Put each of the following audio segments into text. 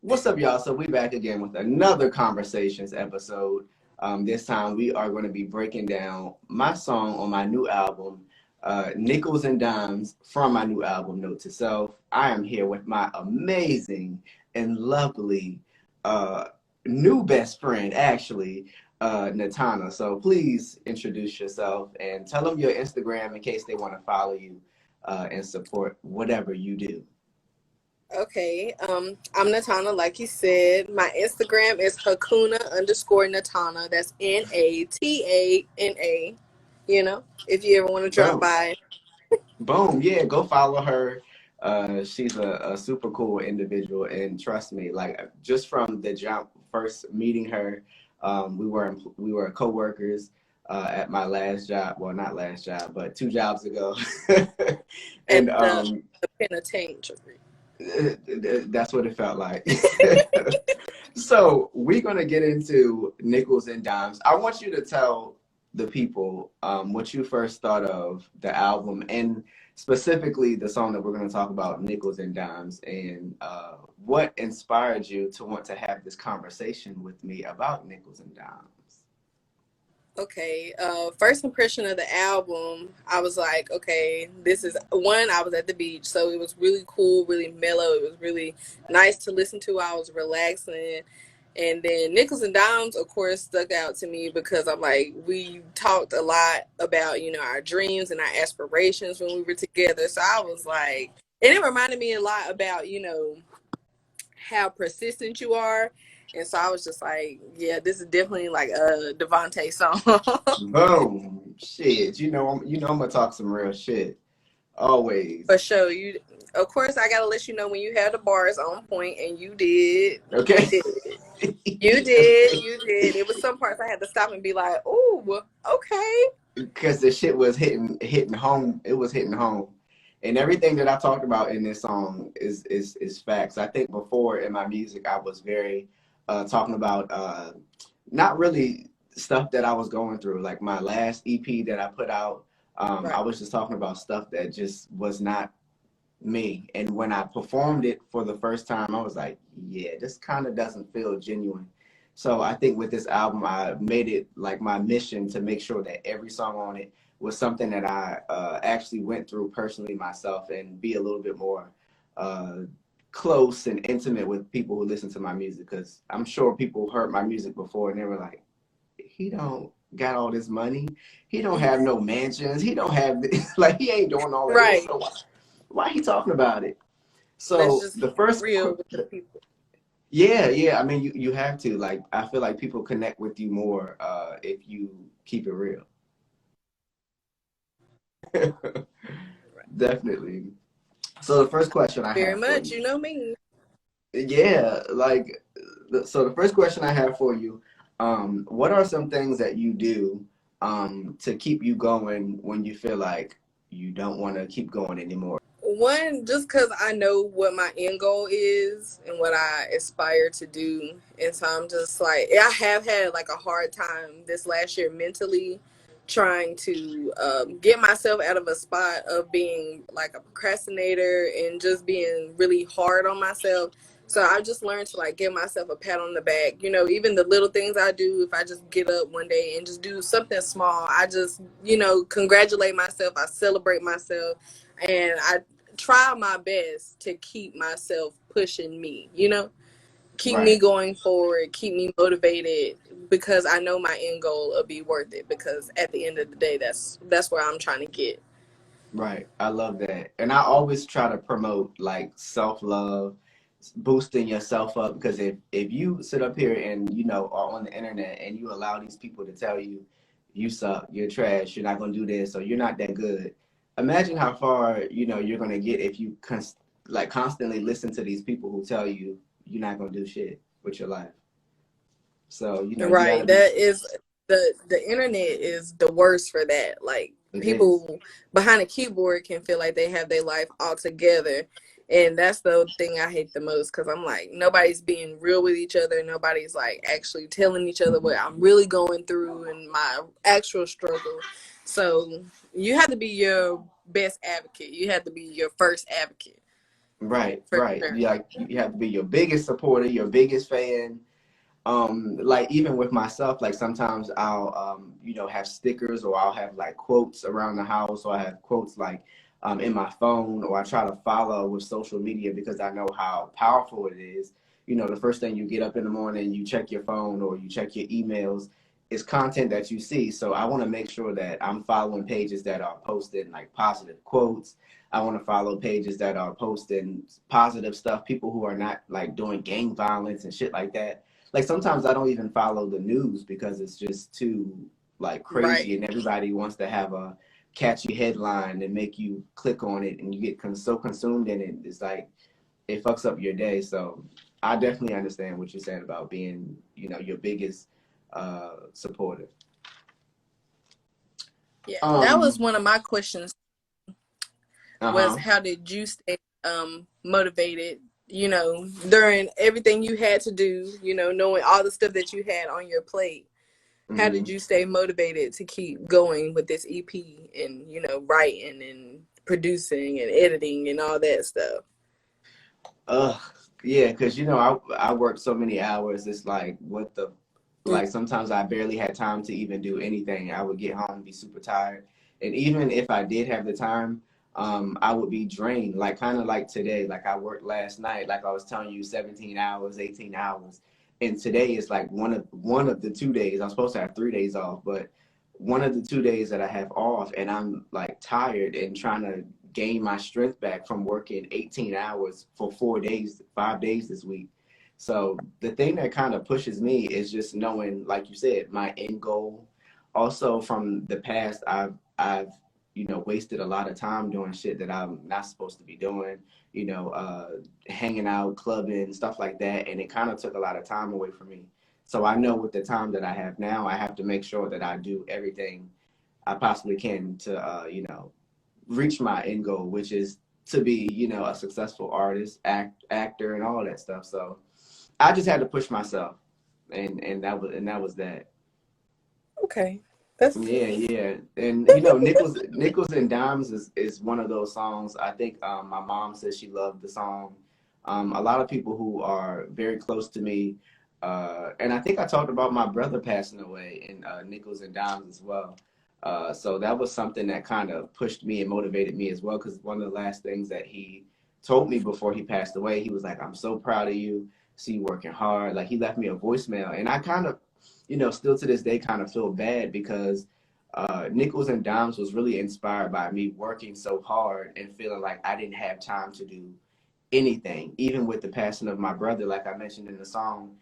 What's up, y'all? So we back again with another Conversations episode. This time we are going to be breaking down my song on my new album, Nickels and Dimes, from my new album, Note to Self. I am here with my amazing and lovely new best friend, actually, Natana. So please introduce yourself and tell them your Instagram in case they want to follow you and support whatever you do. Okay, I'm Natana, like you said. My Instagram is Hakuna_Natana. That's Natana. You know, if you ever want to drop Boom. by. Boom. Yeah, go follow her. She's a super cool individual, and trust me, like just from the jump, first meeting her, we were co-workers at my last job. Well, not last job, but 2 jobs ago. At and the penitentiary. That's what it felt like. So we're gonna get into Nickels and Dimes. I want you to tell the people what you first thought of the album, and specifically the song that we're going to talk about, Nickels and Dimes, and what inspired you to want to have this conversation with me about Nickels and Dimes. Okay, first impression of the album, I was like, okay, this is one. I was at the beach, so it was really cool, really mellow. It was really nice to listen to. I was relaxing. And then Nickels and Dimes, of course, stuck out to me because I'm like, we talked a lot about, our dreams and our aspirations when we were together. So I was like, and it reminded me a lot about, how persistent you are. And so I was just like, yeah, this is definitely like a Devontae song. Boom. Shit. I'm gonna talk some real shit. Always. For sure. Of course, I gotta let you know when you had the bars on point, and you did. Okay. You did. It was some parts I had to stop and be like, oh, okay. Because the shit was hitting home. It was hitting home. And everything that I talked about in this song is facts. I think before in my music, I was very talking about not really stuff that I was going through. Like my last EP that I put out, Right. I was just talking about stuff that just was not me. And when I performed it for the first time, I was like, yeah, this kind of doesn't feel genuine. So I think with this album, I made it like my mission to make sure that every song on it was something that I actually went through personally myself, and be a little bit more close and intimate with people who listen to my music. Because I'm sure people heard my music before and they were like, he don't got all this money. He don't have no mansions. He don't have like he ain't doing all that. Right. So why he talking about it? So Let's just the first real with the people. Yeah. I mean, you have to, like, I feel like people connect with you more if you keep it real. Definitely. So the first question I Very have much, for you know me. yeah, like, so the first question I have for you, what are some things that you do to keep you going when you feel like you don't want to keep going anymore? One, just because I know what my end goal is and what I aspire to do. And so I'm just like, I have had like a hard time this last year mentally trying to get myself out of a spot of being like a procrastinator and just being really hard on myself. So I just learned to like give myself a pat on the back. Even the little things I do, if I just get up one day and just do something small, I just, congratulate myself. I celebrate myself. And I try my best to keep myself pushing me, keep me Right. going forward, keep me motivated, because I know my end goal will be worth it, because at the end of the day, that's where I'm trying to get. Right. I love that. And I always try to promote like self-love, boosting yourself up, because if you sit up here and are on the internet and you allow these people to tell you you suck, you're trash, you're not going to do this, or you're not that good. Imagine how far, you're going to get if you constantly listen to these people who tell you you're not going to do shit with your life. So, you Right. gotta That is the internet is the worst for that. Like, people behind a keyboard can feel like they have their life all together. And that's the thing I hate the most, because I'm like, nobody's being real with each other. Nobody's like actually telling each other what I'm really going through and my actual struggle. So you have to be your best advocate. You have to be your first advocate. Right, for right. sure. You have to be your biggest supporter, your biggest fan. Like even with myself, like sometimes I'll have stickers, or I'll have like quotes around the house, or I have quotes like in my phone, or I try to follow with social media because I know how powerful it is. The first thing you get up in the morning, you check your phone or you check your emails, it's content that you see. So I want to make sure that I'm following pages that are posting like positive quotes. I want to follow pages that are posting positive stuff, people who are not like doing gang violence and shit like that. Like sometimes I don't even follow the news because it's just too like crazy, Right. and everybody wants to have a catchy headline and make you click on it, and you get so consumed in it. It's like it fucks up your day. So I definitely understand what you're saying about being, your biggest supporter. Yeah, that was Um, one of my questions, was uh-huh. how did you stay motivated, during everything you had to do, knowing all the stuff that you had on your plate. How did Hmm. you stay motivated to keep going with this EP and, writing and producing and editing and all that stuff? Ugh, yeah, because I work so many hours. It's like what the Mm. like sometimes I barely had time to even do anything. I would get home and be super tired, and even if I did have the time, I would be drained. Like kind of like today. Like I worked last night. Like I was telling you, 17 hours, 18 hours, and today is like one of the 2 days. I'm supposed to have 3 days off, but one of the 2 days that I have off, and I'm like tired and trying to gain my strength back from working 18 hours for 4 days, 5 days this week. So the thing that kind of pushes me is just knowing, like you said, my end goal. Also from the past, I've wasted a lot of time doing shit that I'm not supposed to be doing. Hanging out, clubbing, stuff like that, and it kind of took a lot of time away from me. So I know with the time that I have now, I have to make sure that I do everything I possibly can to reach my end goal, which is to be, a successful artist, actor, and all that stuff. So I just had to push myself, and that was that. Okay. That's Yeah, yeah, and Nickels and Dimes is one of those songs. I think my mom says she loved the song. A lot of people who are very close to me, and I think I talked about my brother passing away in Nickels and Dimes as well. So that was something that kind of pushed me and motivated me as well. Because one of the last things that he told me before he passed away, he was like, "I'm so proud of you. See you working hard." Like he left me a voicemail, and I kind of still to this day kind of feel bad because Nickels and Dimes was really inspired by me working so hard and feeling like I didn't have time to do anything. Even with the passing of my brother, like I mentioned in the song,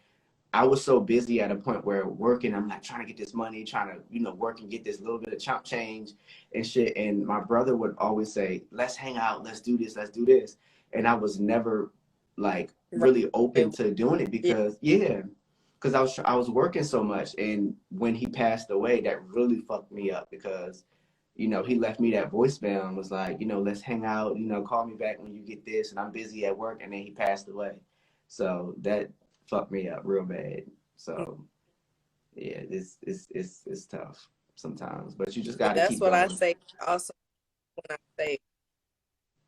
I was so busy at a point where working, I'm like trying to get this money, trying to, work and get this little bit of chump change and shit. And my brother would always say, let's hang out, let's do this, let's do this. And I was never like right. really open to doing it Yeah. because, yeah, because I was working so much. And when he passed away, that really fucked me up because, he left me that voicemail and was like, let's hang out, call me back when you get this. And I'm busy at work. And then he passed away. So that fucked me up real bad. So yeah, it's tough sometimes, but you just Yeah, got to that's keep what I going. say also when I say,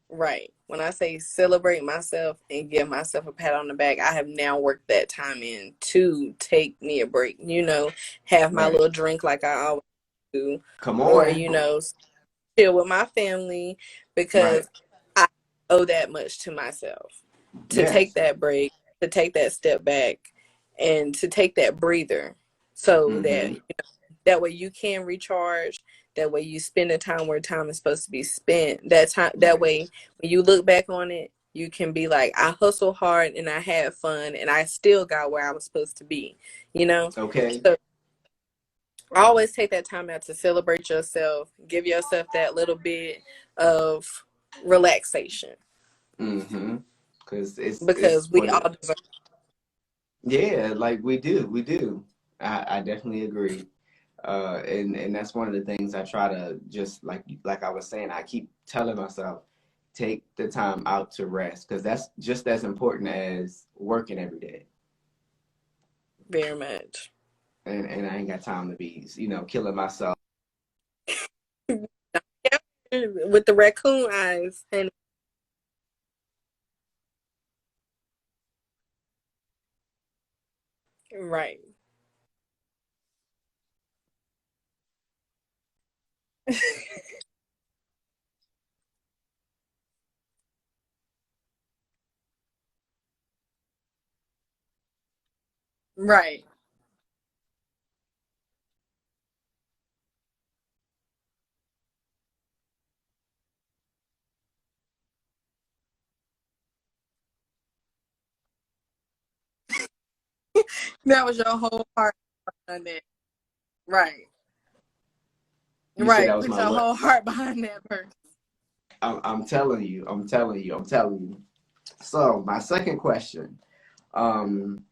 right. When I say celebrate myself and give myself a pat on the back, I have now worked that time in to take me a break, have my Right. little drink like I always do, Come or, on. chill with my family, Right. because I owe that much to myself to take Yes. that break, to take that step back, and to take that breather so that Mm-hmm. that way you can recharge. That way you spend the time where time is supposed to be spent. That time, that Right. way when you look back on it, you can be like, I hustled hard and I had fun and I still got where I was supposed to be, you know? Okay. So always take that time out to celebrate yourself, give yourself that little bit of relaxation, Mm-hmm. Because it's because we for the all deserve. yeah, like we do. I definitely agree. And that's one of the things I try to just like I was saying, I keep telling myself, take the time out to rest because that's just as important as working every day. Very much. And I ain't got time to be, killing myself. With the raccoon eyes, and Right. Right. That was your whole heart behind that. Right. You said that Right. was Put my your what? whole heart behind that person. I'm telling you, I'm telling you, I'm telling you. So my second question, um,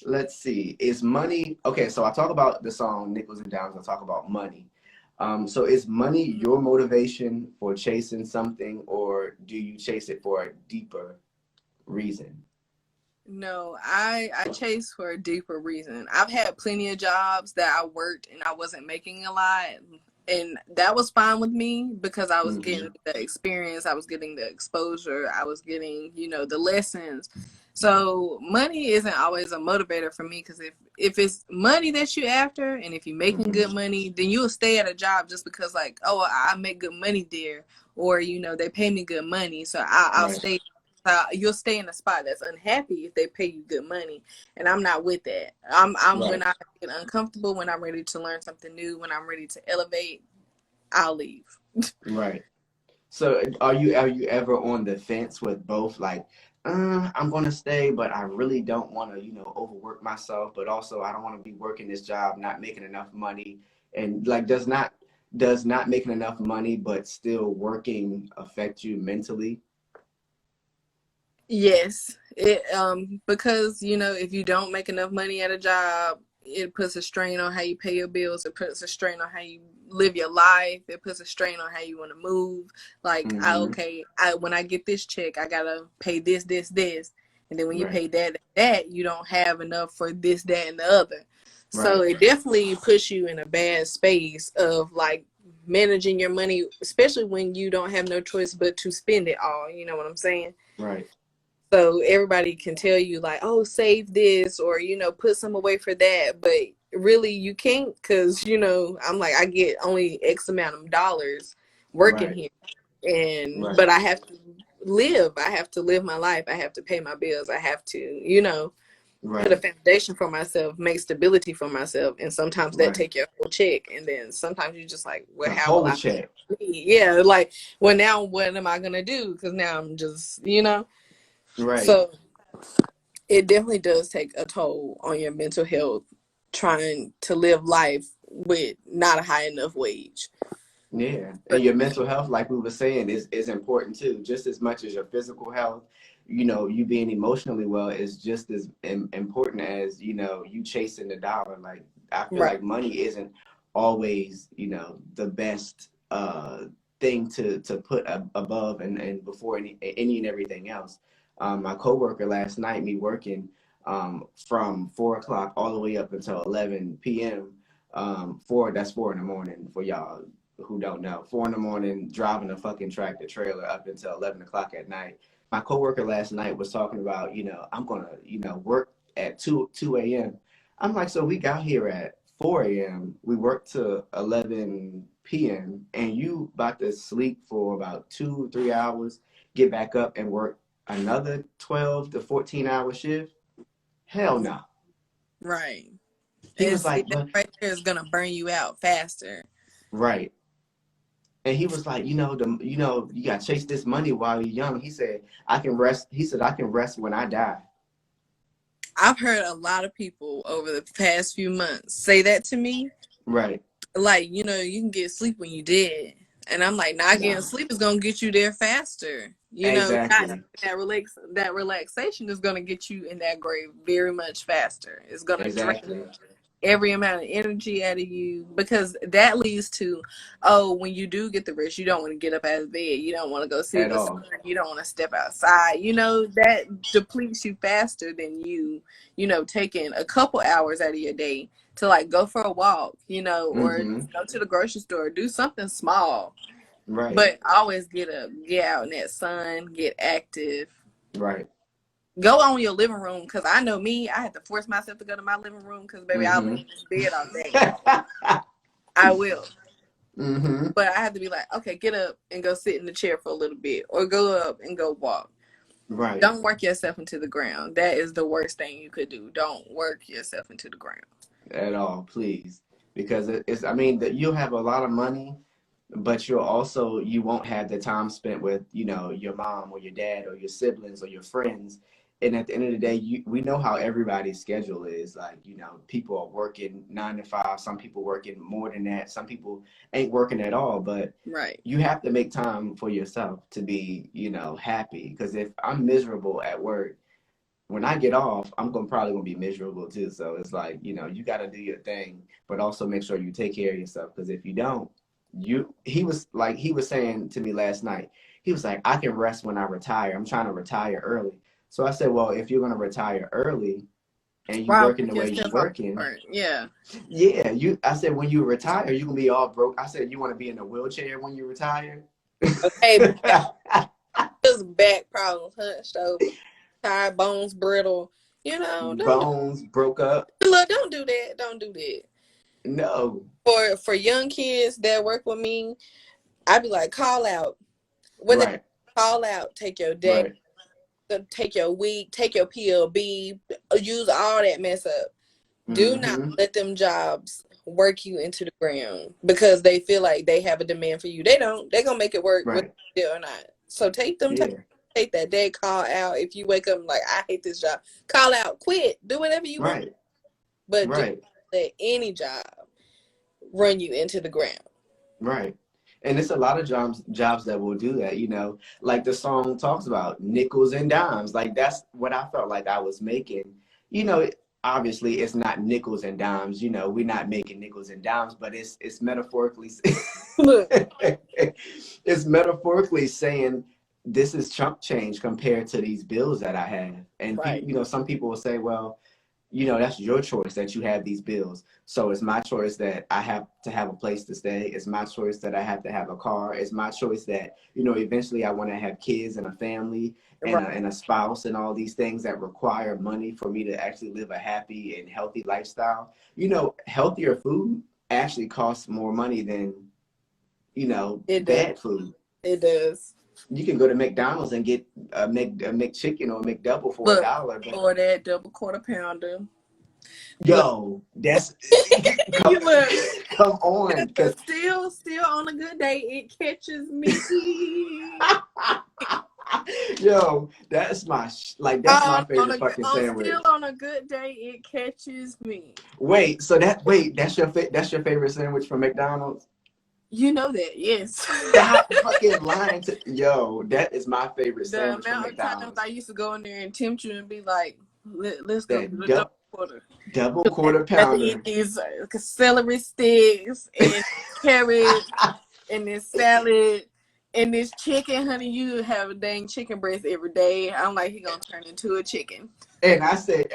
let's see, is money okay? So I talk about the song Nickels and Dimes. I talk about money. So is money your motivation for chasing something, or do you chase it for a deeper reason? No, I chase for a deeper reason. I've had plenty of jobs that I worked and I wasn't making a lot, and that was fine with me because I was Hmm. getting the experience, I was getting the exposure, I was getting, the lessons. So money isn't always a motivator for me because if it's money that you're after and if you're making Hmm. good money, then you'll stay at a job just because like, oh, I make good money there, or they pay me good money, so I'll Right, stay. You'll stay in a spot that's unhappy if they pay you good money, and I'm not with that. I'm right, when I get uncomfortable, when I'm ready to learn something new, when I'm ready to elevate, I'll leave. right. So are you ever on the fence with both? Like, I'm gonna stay, but I really don't want to, overwork myself. But also, I don't want to be working this job, not making enough money, and like, does not making enough money, but still working affect you mentally? Yes, it because if you don't make enough money at a job, it puts a strain on how you pay your bills. It puts a strain on how you live your life. It puts a strain on how you want to move. Like, Hmm. I when I get this check, I gotta pay this, and then when you Right, pay that, you don't have enough for this, that, and the other. So right, it definitely puts you in a bad space of like managing your money, especially when you don't have no choice but to spend it all. You know what I'm saying? right, So everybody can tell you like, oh, save this or put some away for that, but really you can't because I'm like I get only X amount of dollars working right, here, and right, but I have to live. I have to live my life. I have to pay my bills. I have to put a right, foundation for myself, make stability for myself, and sometimes that right. take your whole check, and then sometimes you just like, well, The how will whole I? check. Yeah, like, well, now what am I gonna do? Because now I'm just Right. so it definitely does take a toll on your mental health trying to live life with not a high enough wage. Yeah, and But your mental health, like we were saying, is important too, just as much as your physical health. You being emotionally well is just as important as you chasing the dollar. Like I feel right, like money isn't always the best thing to put above and before any and everything else. My coworker last night, me working from 4 o'clock all the way up until 11 p.m. That's 4 in the morning for y'all who don't know. 4 in the morning, driving a fucking tractor trailer up until 11 o'clock at night. My coworker last night was talking about, I'm gonna, work at two a.m. I'm like, so we got here at 4 a.m. We worked to 11 p.m. and you about to sleep for about 2 3 hours, get back up and work another 12 to 14 hour shift. Hell no. right. He And was see, like, that but right there is gonna burn you out faster. right. And he was like, you gotta chase this money while you're young. He said, I can rest. He said, I can rest when I die. I've heard a lot of people over the past few months say that to me. Right. Like, you can get sleep when you dead. And I'm like, not getting No. sleep is gonna get you there faster. Not Exactly. that relaxation is gonna get you in that grave very much faster. It's gonna drain Exactly. every amount of energy out of you because that leads to, oh, when you do get the rest, you don't want to get up out of bed, you don't want to go see At the sun, all. you don't want to step outside. That depletes you faster than taking a couple hours out of your day to like go for a walk, or Mm-hmm. go to the grocery store, do something small, Right. but always get up, get out in that sun, get active. Right. Go on your living room, because I know me, I had to force myself to go to my living room because, baby, I'll lay in this bed all day. I will. But I have to be like, okay, get up and go sit in the chair for a little bit, or go up and go walk. Right. Don't work yourself into the ground. That is the worst thing you could do. Don't work yourself into the ground. At all, please. Because it's, I mean, you'll have a lot of money, but you won't have the time spent with, your mom or your dad or your siblings or your friends. And at the end of the day, we know how everybody's schedule is. Like, people are working 9 to 5. Some people working more than that. Some people ain't working at all. But right, you have to make time for yourself to be, happy. Because if I'm miserable at work, when I get off, I'm probably gonna be miserable too. So it's like, you got to do your thing, but also make sure you take care of yourself. Because if you don't, he was saying to me last night, he was like, I can rest when I retire. I'm trying to retire early. So I said, well, if you're gonna retire early and you wow, working the way you're working, yeah, I said, when you retire, you're gonna be all broke. I said, you want to be in a wheelchair when you retire? Okay, just back problems, hunched over, tired, bones brittle. Bones broke up. Look, don't do that. Don't do that. No. For young kids that work with me, I'd be like, call out. Right. Call out. Take your day. Right. Take your week. Take your PLB. Use all that mess up. Do not let them jobs work you into the ground because they feel like they have a demand for you. They don't. They're gonna make it work, whether you or not. So take them. Take that day. Call out. If you wake up like, I hate this job, call out. Quit. Do whatever you want. But don't let any job run you into the ground. Right. And it's a lot of jobs that will do that, like the song talks about, nickels and dimes. Like, that's what I felt like I was making. Obviously it's not nickels and dimes, we're not making nickels and dimes, but it's metaphorically it's metaphorically saying this is chump change compared to these bills that I have. And some people will say, well, that's your choice that you have these bills. So it's my choice that I have to have a place to stay. It's my choice that I have to have a car. It's my choice that, eventually I want to have kids and a family and a spouse and all these things that require money for me to actually live a happy and healthy lifestyle. Healthier food actually costs more money than, bad food. It does. You can go to McDonald's and get a McChicken or a McDouble for $1. Or that double quarter pounder. Yo, that's come on. Still on a good day, it catches me. Yo, that's my favorite fucking sandwich. Still on a good day, it catches me. Wait, that's your favorite sandwich from McDonald's? You know that, yes. Stop fucking lying to yo. That is my favorite sandwich from McDonald's. The amount of times I used to go in there and tempt you and be like, let's go to the double quarter. Double quarter pounder. Eat these celery sticks and carrots and this salad and this chicken, honey. You have a dang chicken breast every day. I'm like, he gonna turn into a chicken. And I said,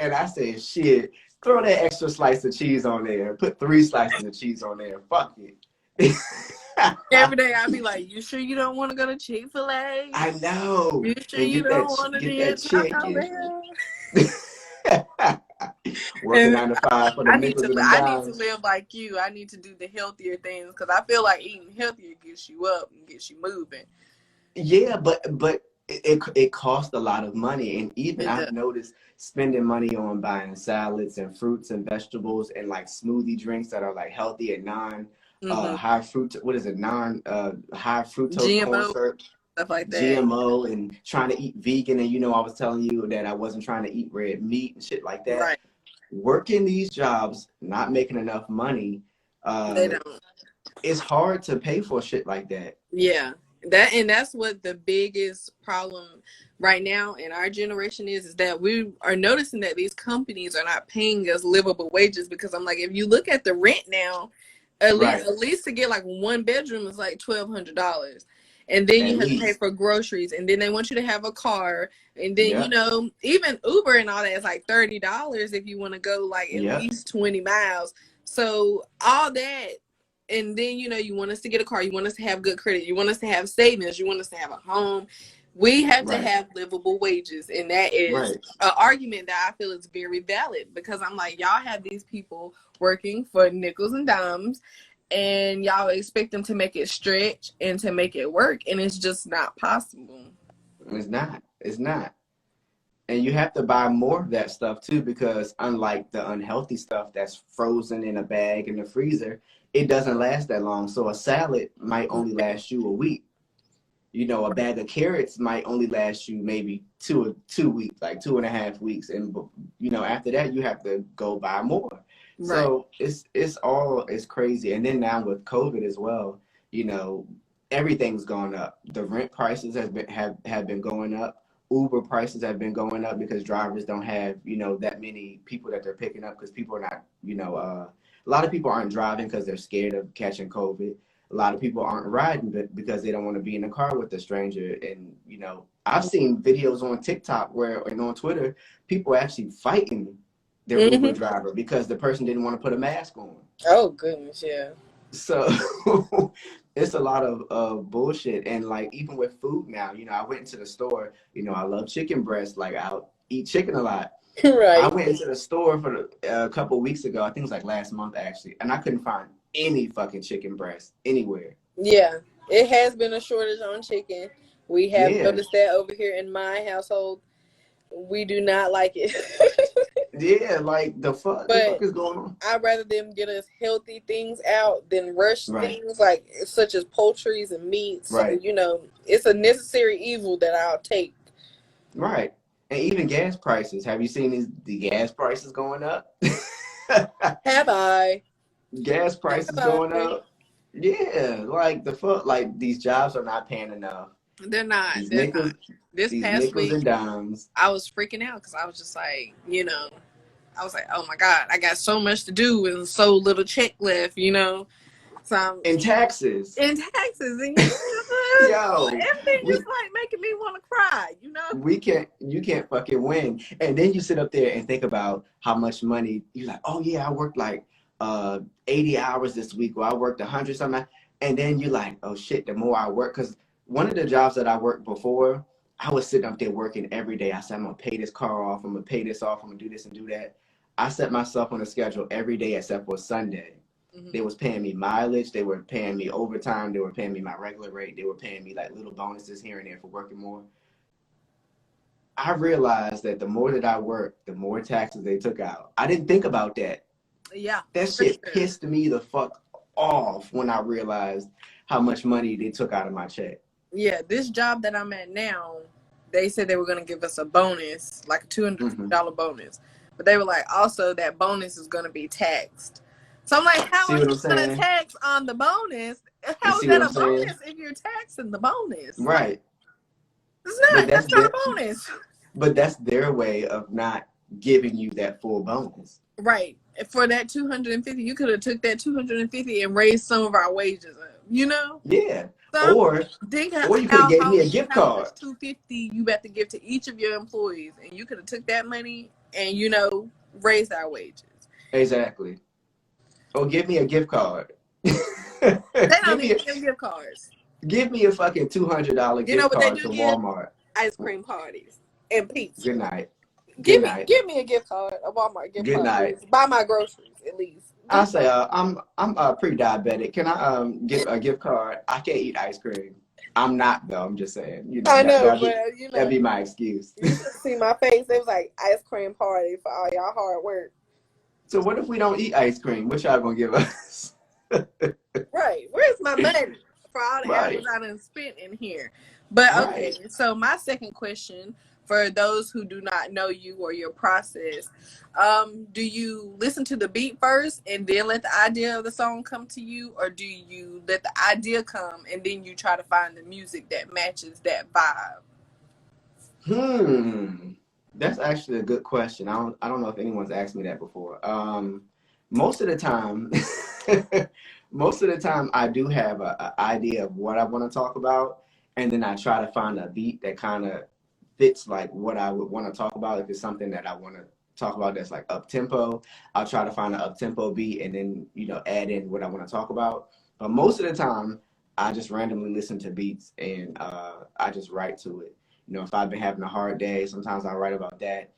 shit, throw that extra slice of cheese on there. Put 3 slices of cheese on there. Fuck it. Every day I'd be like, you sure you don't want to go to Chick-fil-A? I know. You sure you don't want to get Taco Bell? Working 9 to 5 for the nickels and dimes. I need to live like you. I need to do the healthier things because I feel like eating healthier gets you up and gets you moving. Yeah, but it costs a lot of money, and even I've noticed spending money on buying salads and fruits and vegetables and like smoothie drinks that are like healthy and high fruit. What is it? High fructose corn syrup. Stuff like that. GMO, and trying to eat vegan, and I was telling you that I wasn't trying to eat red meat and shit like that. Right. Working these jobs, not making enough money, they don't. It's hard to pay for shit like that. Yeah, that's what the biggest problem right now in our generation is that we are noticing that these companies are not paying us livable wages, because I'm like, if you look at the rent now, at least to get like 1 bedroom is like $1,200. And then you have to pay for groceries, and then they want you to have a car, and then even Uber and all that is like $30 if you want to go like at least 20 miles. So all that, and then you want us to get a car, you want us to have good credit, you want us to have savings, you want us to have a home. We have to Right. have livable wages, and that is Right. an argument that I feel is very valid, because I'm like, y'all have these people working for nickels and dimes, and y'all expect them to make it stretch and to make it work, and it's just not possible. It's not. It's not. And you have to buy more of that stuff too, because unlike the unhealthy stuff that's frozen in a bag in the freezer, it doesn't last that long. So a salad might only last you a week. You know, a bag of carrots might only last you maybe 2 weeks, like 2.5 weeks, and you know, after that you have to go buy more. Right. So it's crazy. And then now with COVID as well, you know, everything's gone up. The rent prices have been going up. Uber prices have been going up because drivers don't have, you know, that many people that they're picking up, because people are not, you know, a lot of people aren't driving because they're scared of catching COVID. A lot of people aren't riding because they don't want to be in a car with a stranger. And, you know, I've seen videos on TikTok and on Twitter, people actually fighting their Uber driver because the person didn't want to put a mask on. Oh, goodness, yeah. So it's a lot of bullshit. And like, even with food now, you know, I went into the store, you know, I love chicken breast. Like, I'll eat chicken a lot. Right. I went into the store for a couple of weeks ago. I think it was like last month, actually. And I couldn't find any fucking chicken breast anywhere. Yeah, it has been a shortage on chicken. We have noticed that over here in my household. We do not like it. Yeah, like the fuck is going on? I'd rather them get us healthy things out than rush things like such as poultries and meats. Right. So, you know, it's a necessary evil that I'll take. Right. And even gas prices. Have you seen the gas prices going up? Have I? Gas prices going up. Yeah, like the fuck, like these jobs are not paying enough. They're not. This these past nickels week, and dimes. I was freaking out because I was just like, you know, I was like, oh my God, I got so much to do and so little check left, you know. So in taxes. And yo, everything just like making me want to cry, you know. You can't fucking win. And then you sit up there and think about how much money you're like, oh yeah, I worked like 80 hours this week, or I worked 100 something. And then you're like, oh shit, the more I work, because one of the jobs that I worked before, I was sitting up there working every day. I said, I'm gonna pay this car off, I'm gonna pay this off, I'm gonna do this and do that. I set myself on a schedule every day except for Sunday. They was paying me mileage, they were paying me overtime, they were paying me my regular rate, they were paying me like little bonuses here and there for working more. I realized that the more that I worked, the more taxes they took out. I didn't think about that. Yeah. That shit pissed me the fuck off when I realized how much money they took out of my check. Yeah, this job that I'm at now, they said they were going to give us a bonus, like a $250 bonus. But they were like, also that bonus is going to be taxed. So I'm like, how are you going to tax on the bonus? How is that a bonus if you're taxing the bonus? Right. It's not. That's not a bonus. But that's their way of not giving you that full bonus. Right. For that 250, you could have took that 250 and raised some of our wages up, you know? Yeah. So or you could have gave me a gift card. $250 you have to give to each of your employees, and you could have took that money and, you know, raised our wages. Exactly. Or give me a gift card. They don't need to give gift cards. Give me a fucking $200 gift card to Walmart. Ice cream parties and pizza. Good night. Give me a gift card, a Walmart gift card. Good night. Buy my groceries at least. I say, I'm pre-diabetic. Can I get a gift card? I can't eat ice cream. I'm not though. I'm just saying. You know, I know, but you know, that'd be my excuse. You see my face. It was like ice cream party for all y'all hard work. So what if we don't eat ice cream? What y'all gonna give us? Right. Where's my money for all the hours I done spent in here? But okay. So my second question, for those who do not know you or your process, do you listen to the beat first and then let the idea of the song come to you, or do you let the idea come and then you try to find the music that matches that vibe? That's actually a good question. I don't know if anyone's asked me that before. Most of the time I do have an idea of what I want to talk about, and then I try to find a beat that kind of fits like what I would want to talk about. If it's something that I want to talk about that's like up tempo, I'll try to find an up tempo beat and then, you know, add in what I want to talk about. But most of the time I just randomly listen to beats and I just write to it. You know, if I've been having a hard day, sometimes I write about that.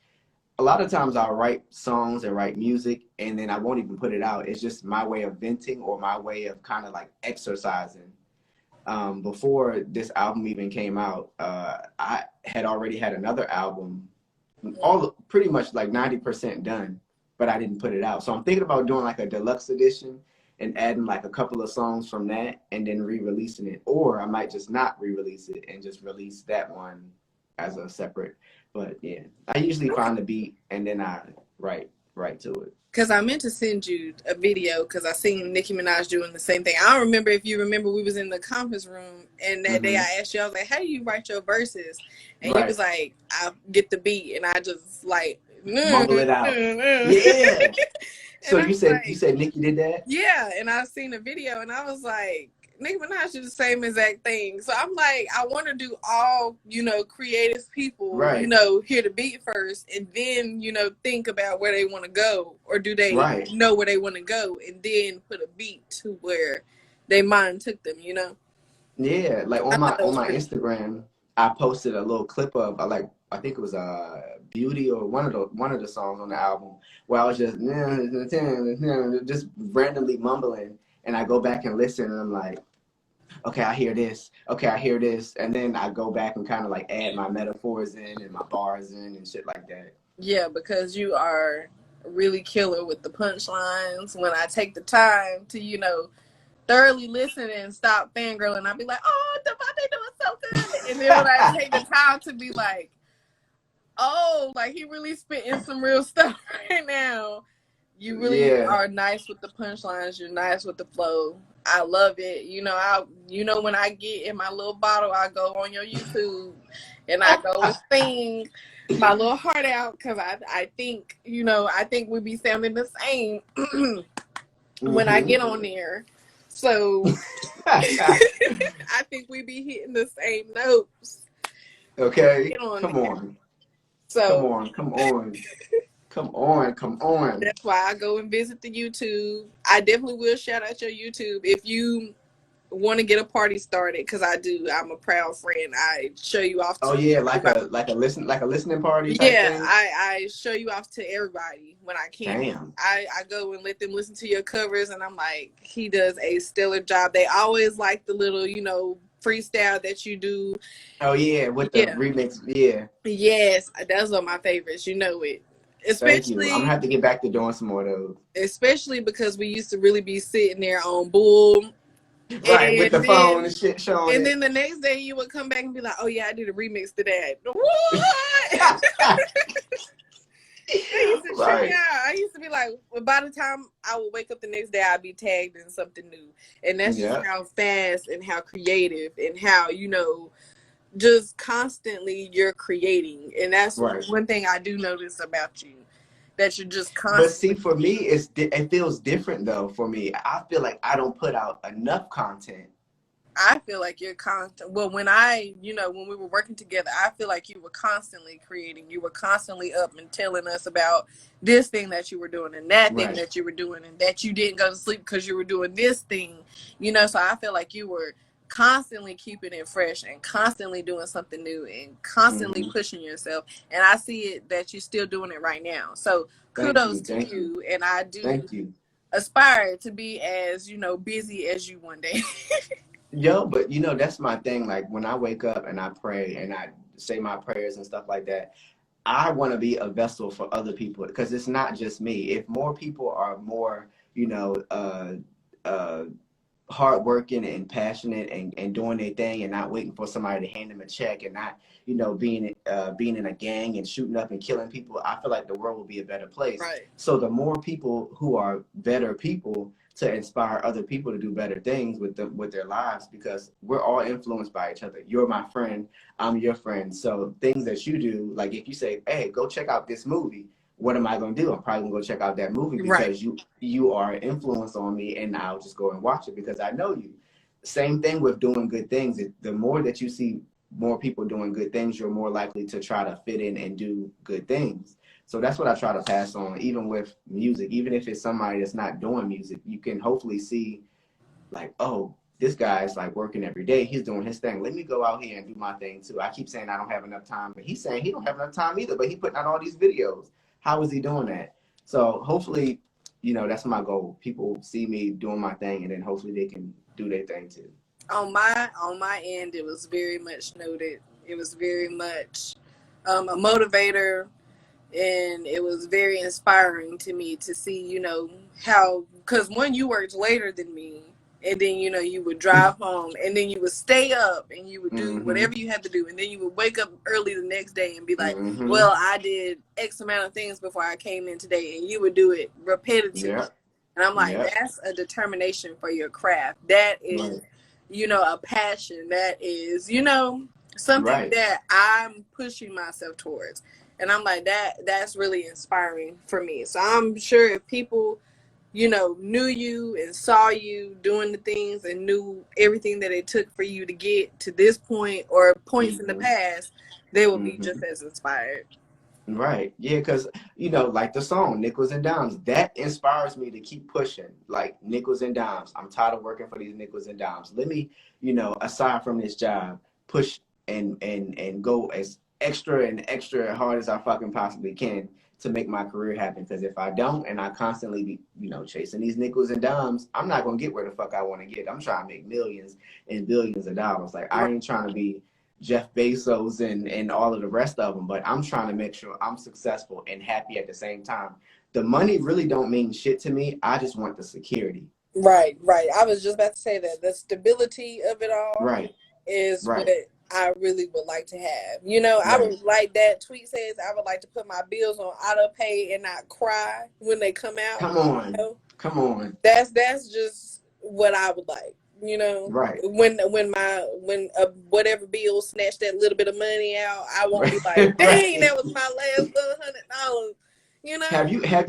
A lot of times I'll write songs and write music, and then I won't even put it out. It's just my way of venting or my way of kind of like exercising. Before this album even came out, I had already had another album, all pretty much like 90% done, but I didn't put it out. So I'm thinking about doing like a deluxe edition and adding like a couple of songs from that and then re-releasing it. Or I might just not re-release it and just release that one as a separate. But yeah, I usually find the beat and then I write to it. Because I meant to send you a video because I seen Nicki Minaj doing the same thing. I don't remember if you remember we was in the conference room and that day I asked you, I was like, how do you write your verses? And you was like, I get the beat and I just like mumble it out. Yeah. So you said Nicki did that? Yeah, and I seen the video and I was like, Nicki Minaj did the same exact thing. So I'm like, I want to do all, creative people, hear the beat first and then, think about where they want to go, or do they know where they want to go and then put a beat to where they mind took them, Yeah, like on my Instagram, I posted a little clip of I think it was Beauty or one of the songs on the album where I was just randomly mumbling. And I go back and listen, and I'm like, okay, I hear this. Okay, I hear this. And then I go back and kind of like add my metaphors in and my bars in and shit like that. Yeah, because you are really killer with the punchlines. When I take the time to, thoroughly listen and stop fangirling, I'll be like, oh, Devontae doing so good. And then when I take the time to be like, oh, like he really spitting some real stuff right now. You really are nice with the punchlines. You're nice with the flow. I love it. When I get in my little bottle, I go on your YouTube and I go and sing my little heart out because I think we be sounding the same when I get on there. So I think we be hitting the same notes. Okay, come on. So come on. That's why I go and visit the YouTube. I definitely will shout out your YouTube if you want to get a party started, because I do. I'm a proud friend. I show you off to like a listening party type thing? Thing? I show you off to everybody when I can. Damn. I go and let them listen to your covers, and I'm like, he does a stellar job. They always like the little, freestyle that you do. Oh yeah, with the remix. Yeah. Yes, those are my favorites. You know it. Especially, I'm gonna have to get back to doing some more of those. Especially because we used to really be sitting there on Bull. Right, with the phone and shit showing. And then the next day you would come back and be like, oh yeah, I did a remix to that. What? I used to be like, by the time I would wake up the next day, I'd be tagged in something new. And that's just how fast and how creative and how, just constantly you're creating. And that's one thing I do notice about you, that you're just constantly. But see, for me, it feels different though. For me, I feel like I don't put out enough content. I feel like you're constant. Well, when when we were working together, I feel like you were constantly creating. You were constantly up and telling us about this thing that you were doing and that thing that you were doing, and that you didn't go to sleep because you were doing this thing. So I feel like you were constantly keeping it fresh and constantly doing something new and constantly pushing yourself. And I see it that you're still doing it right now. So kudos to you. And I do aspire to be as, busy as you one day. Yo, but that's my thing. Like when I wake up and I pray and I say my prayers and stuff like that, I want to be a vessel for other people, because it's not just me. If more people are more, hardworking and passionate and doing their thing and not waiting for somebody to hand them a check and not, being in a gang and shooting up and killing people, I feel like the world will be a better place. Right. So the more people who are better people to inspire other people to do better things with their lives, because we're all influenced by each other. You're my friend, I'm your friend. So things that you do, like if you say, hey, go check out this movie, what am I going to do? I'm probably going to go check out that movie because you are an influence on me, and I'll just go and watch it because I know you. Same thing with doing good things. The more that you see more people doing good things, you're more likely to try to fit in and do good things. So that's what I try to pass on, even with music. Even if it's somebody that's not doing music, you can hopefully see like, oh, this guy's like working every day. He's doing his thing. Let me go out here and do my thing too. I keep saying I don't have enough time, but he's saying he don't have enough time either, but he putting out all these videos. How is he doing that? So hopefully, that's my goal. People see me doing my thing, and then hopefully they can do their thing too. On my end, it was very much noted. It was very much a motivator, and it was very inspiring to me to see, how, because one, you worked later than me, and then, you would drive home, and then you would stay up, and you would do whatever you had to do, and then you would wake up early the next day and be like, well, I did X amount of things before I came in today, and you would do it repetitively. Yeah. And I'm like, that's a determination for your craft. That is, a passion. That is, something that I'm pushing myself towards. And I'm like, that's really inspiring for me. So I'm sure if people, knew you and saw you doing the things and knew everything that it took for you to get to this point or points in the past, they will be just as inspired. Right. Yeah, because, like the song, Nickels and Dimes, that inspires me to keep pushing. Like, nickels and dimes. I'm tired of working for these nickels and dimes. Let me, aside from this job, push and go as extra and extra hard as I fucking possibly can to make my career happen. Because if I don't and I constantly be, chasing these nickels and dimes, I'm not going to get where the fuck I want to get. I'm trying to make millions and billions of dollars. Like, I ain't trying to be Jeff Bezos and all of the rest of them, but I'm trying to make sure I'm successful and happy at the same time. The money really don't mean shit to me. I just want the security. Right. I was just about to say that. The stability of it all is what I really would like to have. I would like that tweet says, I would like to put my bills on auto pay and not cry when they come out. Come on. That's just what I would like. When whatever bill snatched that little bit of money out, I won't be like, dang, that was my last $100. Have you had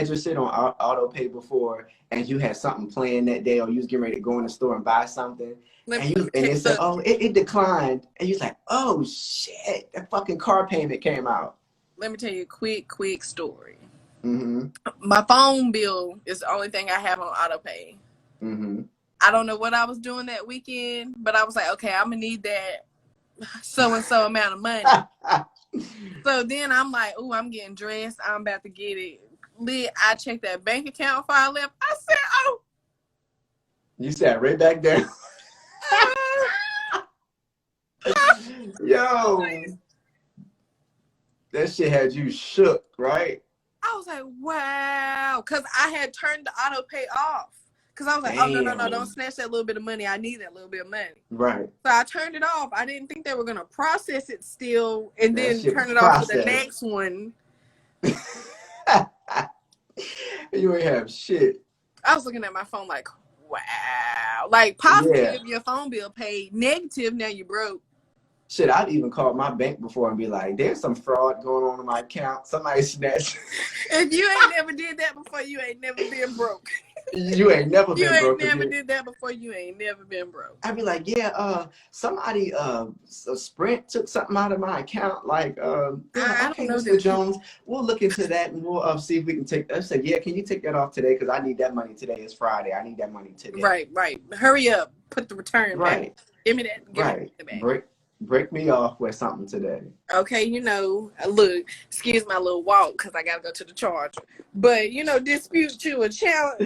your shit on auto pay before, and you had something planned that day, or you was getting ready to go in the store and buy something, and it said, oh, it declined, and you was like, oh shit, that fucking car payment came out. Let me tell you a quick story. My phone bill is the only thing I have on auto pay. I don't know what I was doing that weekend, but I was like, okay, I'm gonna need that so-and-so amount of money. So then I'm like, ooh, I'm getting dressed. I'm about to get it lit. I checked that bank account before I left. I said, oh. You sat right back there. Yo. That shit had you shook, right? I was like, wow. Because I had turned the auto pay off. Because I was like, oh, no, don't snatch that little bit of money. I need that little bit of money. Right. So I turned it off. I didn't think they were going to process it still and then turn it off to the next one. You ain't have shit. I was looking at my phone like, wow. Like, positive, your phone bill paid. Negative, now you broke. Shit, I've even called my bank before and be like, there's some fraud going on in my account. Somebody snatched. If you ain't never did that before, you ain't never been broke. You ain't never been broke. You ain't never did that before, you ain't never been broke. I'd be like, somebody, Sprint took something out of my account. Like, okay, Mr. Jones, we'll look into that and we'll see if we can take that. I said, yeah, can you take that off today? Because I need that money today. It's Friday. I need that money today. Right. Hurry up. Put the return back. Give me that. Give me that back. Break me off with something today. Okay, look, excuse my little walk because I got to go to the charger. But, dispute you a charge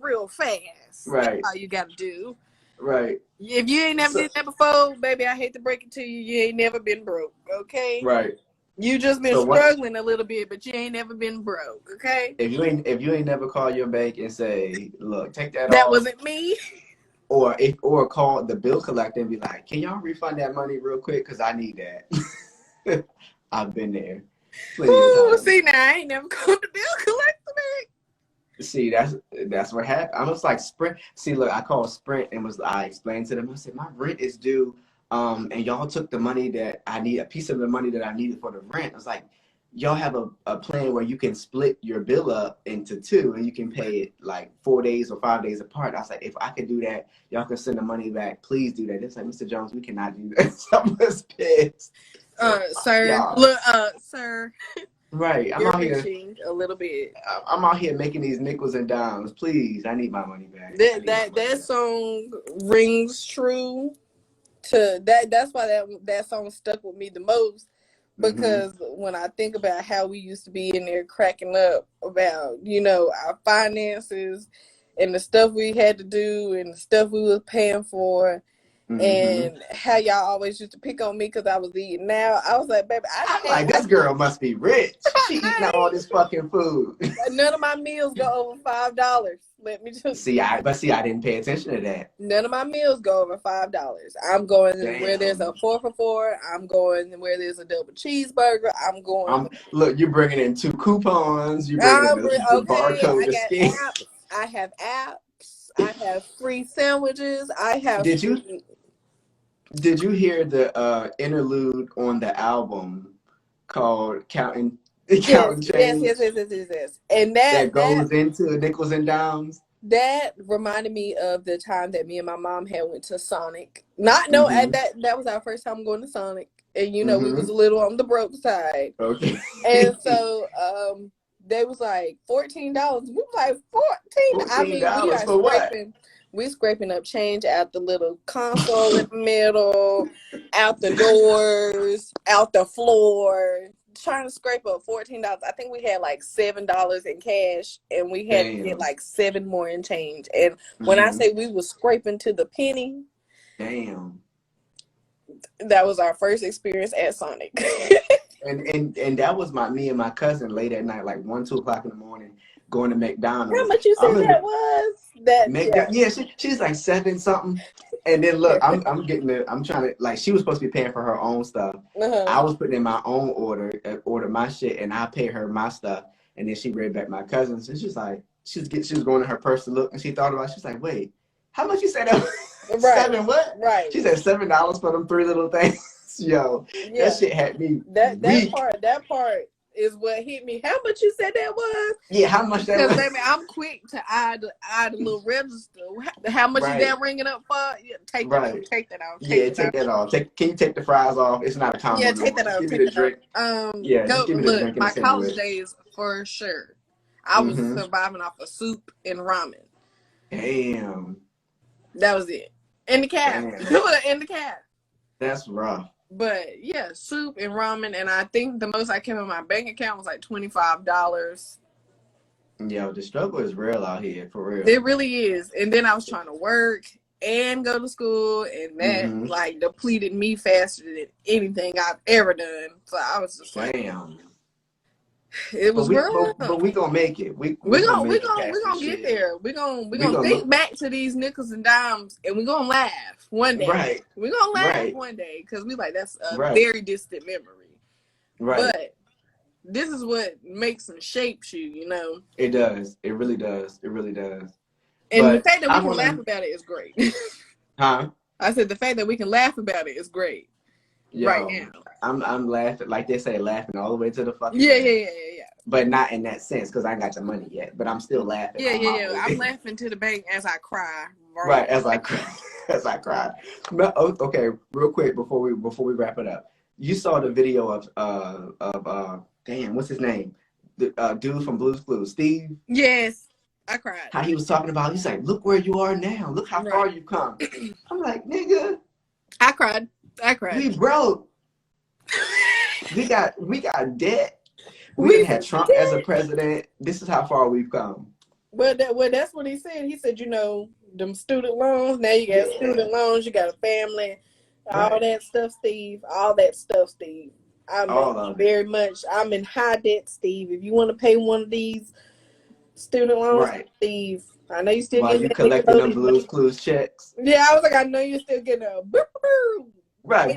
real fast. Right. That's all you got to do. Right. If you ain't never did that before, baby, I hate to break it to you. You ain't never been broke, okay? Right. You just been struggling a little bit, but you ain't never been broke, okay? If you ain't never called your bank and say, look, take that off. That wasn't me. Or call the bill collector and be like, can y'all refund that money real quick? Because I need that. I've been there. Ooh, see, now I ain't never called the bill collector back. See, that's what happened. I was like, Sprint. See, look, I called Sprint and I explained to them, I said, my rent is due. And y'all took the money that I need, a piece of the money that I needed for the rent. I was like, y'all have a plan where you can split your bill up into two and you can pay it like 4 days or 5 days apart. I was like, if I could do that, y'all can send the money back. Please do that. It's like, Mr. Jones, we cannot do that. So I was pissed. Sir, look, sir, Right. I'm You're out here. reaching a little bit. I'm out here making these nickels and dimes. Please, I need my money back. That song rings true to that. That's why that song stuck with me the most. Mm-hmm. Because when I think about how we used to be in there cracking up about, our finances and the stuff we had to do and the stuff we was paying for, Mm-hmm. and how y'all always used to pick on me because I was eating. Now I was like, baby, I'm like, this girl must be rich. She eating all this fucking food. none of my meals go over $5. Let me just I didn't pay attention to that. none of my meals go over $5. I'm going where there's a Damn. 4 for $4. I'm going where there's a double cheeseburger. I'm going. Look, you're bringing in 2 coupons. You're bringing in I'm the okay. barcode, I the got skin. apps. I have apps. I have free sandwiches. I have Did you free. did you hear the interlude on the album called Counting Yes, Counting yes, Change yes, yes, yes, yes, yes. And that goes into nickels and dimes? that reminded me of the time that me and my mom had went to Sonic. Not no, Mm-hmm. that was our first time going to Sonic, and we Mm-hmm. was a little on the broke side, Okay. and so they was like $14. We was like 14. I mean, we $14 are for what? scraping up change out the little console in the middle, out the doors, out the floor, trying to scrape up $14. I think we had like $7 in cash, and we had to get Damn. like 7 more in change. And when I Mm-hmm. say we was scraping to the penny, Damn. that was our first experience at Sonic. And that was me and my cousin late at night, like 1, 2 o'clock in the morning, going to How McDonald's. much you I said remember that was? That Yeah, she's like 7 something. And then look, I'm getting I'm trying to, like, she was supposed to be paying for her own stuff. Uh-huh. I was putting in my own order my shit, and I pay her my stuff. And then she read back my cousins, and she's like, she was going to her purse to look, and she thought about it. She's like, wait, how much you said that? Right. 7 what? Right. She said $7 for them 3 little things. Yo, Yeah. that shit had me That weak. part is what hit me. How much you said that was? Yeah, how much that was? Because baby, I'm quick to eye the little register. How much Right. is that ringing up for? Yeah, take that Right. off. Take that off. Take that off. Can you take the fries off? It's not a combo. Yeah, no take more. that Just off. give me Take the that drink. off. Yeah, Go just give me the look. drink and My the college sandwich. days for sure. I was Mm-hmm. surviving off of soup and ramen. Damn. That was it. In the cab. In the cab. That's rough. But yeah, soup and ramen, and I think the most I kept in my bank account was like $25. Yo, the struggle is real out here, for real. It really is. And then I was trying to work and go to school, and that like depleted me faster than anything I've ever done. So I was just like, damn. It was rough. But we gonna make it. We gonna gonna get there. We gonna think back to these nickels and dimes, and we gonna laugh one day. Right. We gonna laugh one day because we like that's a very distant memory. Right. But this is what makes and shapes you. It does. It really does. It really does. And but the fact that we can laugh about it is great. Huh? I said the fact that we can laugh about it is great. Yo, right now. I'm laughing, like they say, laughing all the way to the fucking Yeah. But not in that sense, because I ain't got the money yet. But I'm still laughing. Yeah. I'm laughing to the bank as I cry. Right, as I cry. But, okay, real quick before we wrap it up. You saw the video of damn, what's his name? The dude from Blue's Clues, Steve. Yes, I cried. How he was talking about, he's like, look where you are now. Look how far you've come. I'm like, nigga. I cried. We broke. we got debt. We didn't have Trump as a president. This is how far we've come. Well, that's what he said. He said, them student loans. Now you got student loans. You got a family. All that stuff, Steve. I'm very much. I'm in high debt, Steve. If you want to pay one of these student loans, Steve. I know you still while you collecting them Blue's Clues checks. Yeah, I was like, I know you're still getting a right.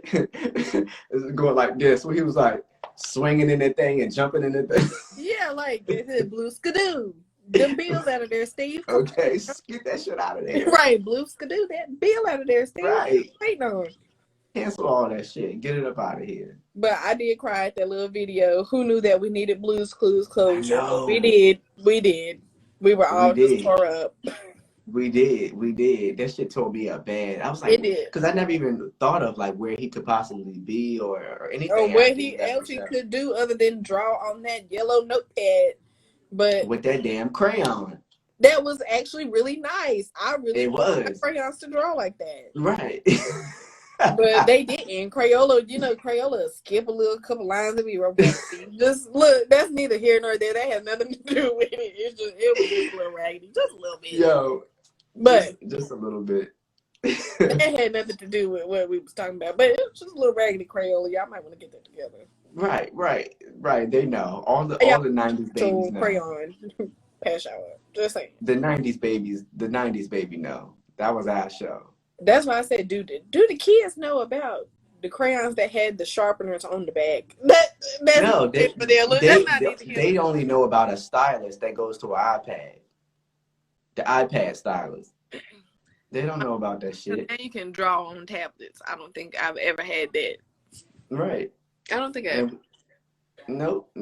It's going like this. Where he was like swinging in that thing and jumping in that thing. Yeah, like Blue Skidoo. Them bills out of there, Steve. Okay, get that shit out of there. Right, Blue Skidoo, that bill out of there, Steve. Right. Waiting on. Cancel all that shit. Get it up out of here. But I did cry at that little video. Who knew that we needed Blue's Clues closure? I know. We did. We were all just tore up. We did. That shit tore me up bad. I was like, It did. because I never even thought of like where he could possibly be or Or anything what after he he left the else he show could do other than draw on that yellow notepad. But with that damn crayon. that was actually really nice. I really It want my was crayons to draw like that. right. But they didn't. Crayola, Crayola skip a little couple lines of your raggedy. Just look, that's neither here nor there. That had nothing to do with it. It was just a little raggedy, just a little bit. Yo, but just a little bit. that had nothing to do with what we was talking about. But it was just a little raggedy Crayola. Y'all might want to get that together. Right. They know all the '90s babies know. Crayon, pass out. Just saying. The '90s baby know. That was our show. That's why I said, do the kids know about the crayons that had the sharpeners on the back? That's No, they not only know about a stylus that goes to an iPad. The iPad stylus. They don't know about that shit. Now you can draw on tablets. I don't think I've ever had that. Right. I don't think I. Nope.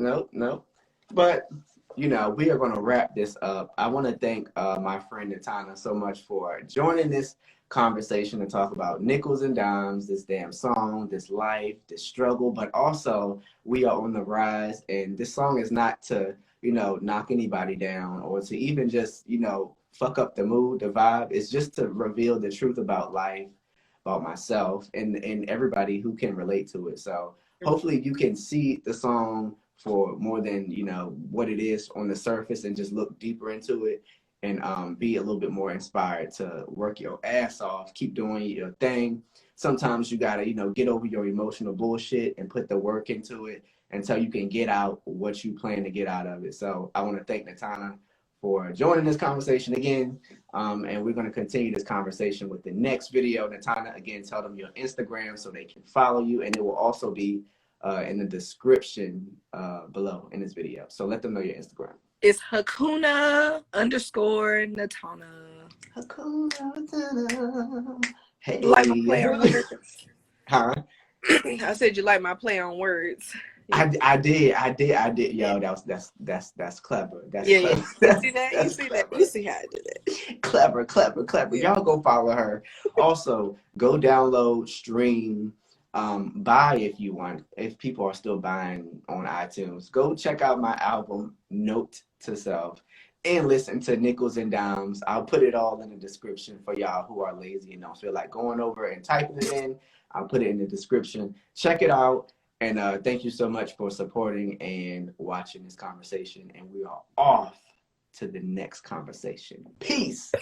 But we are going to wrap this up. I want to thank my friend Natana so much for joining this conversation to talk about nickels and dimes, this damn song, this life, this struggle, but also we are on the rise, and this song is not to knock anybody down or to even just fuck up the mood, the vibe. It's just to reveal the truth about life, about myself, and everybody who can relate to it. So hopefully you can see the song for more than what it is on the surface, and just look deeper into it, and be a little bit more inspired to work your ass off, keep doing your thing. Sometimes you gotta get over your emotional bullshit and put the work into it until you can get out what you plan to get out of it. So I want to thank Natana for joining this conversation again, and we're going to continue this conversation with the next video. Natana, again, tell them your Instagram so they can follow you, and it will also be in the description below in this video. So let them know your Instagram. It's Hakuna_Natana. Hakuna Natana. Hey. You like my play on words? Huh? I said you like my play on words. Yeah. I did. Yo, that's clever. That's yeah. clever. You see that? You see that? You see how I did that? Clever. Yeah. Y'all go follow her. Also, go download, stream, buy if you want. If people are still buying on iTunes, go check out my album, Note to Self, and listen to Nickels and Dimes. I'll put it all in the description for y'all who are lazy and don't feel like going over and typing it in. I'll put it in the description. Check it out. And thank you so much for supporting and watching this conversation. And we are off to the next conversation. Peace.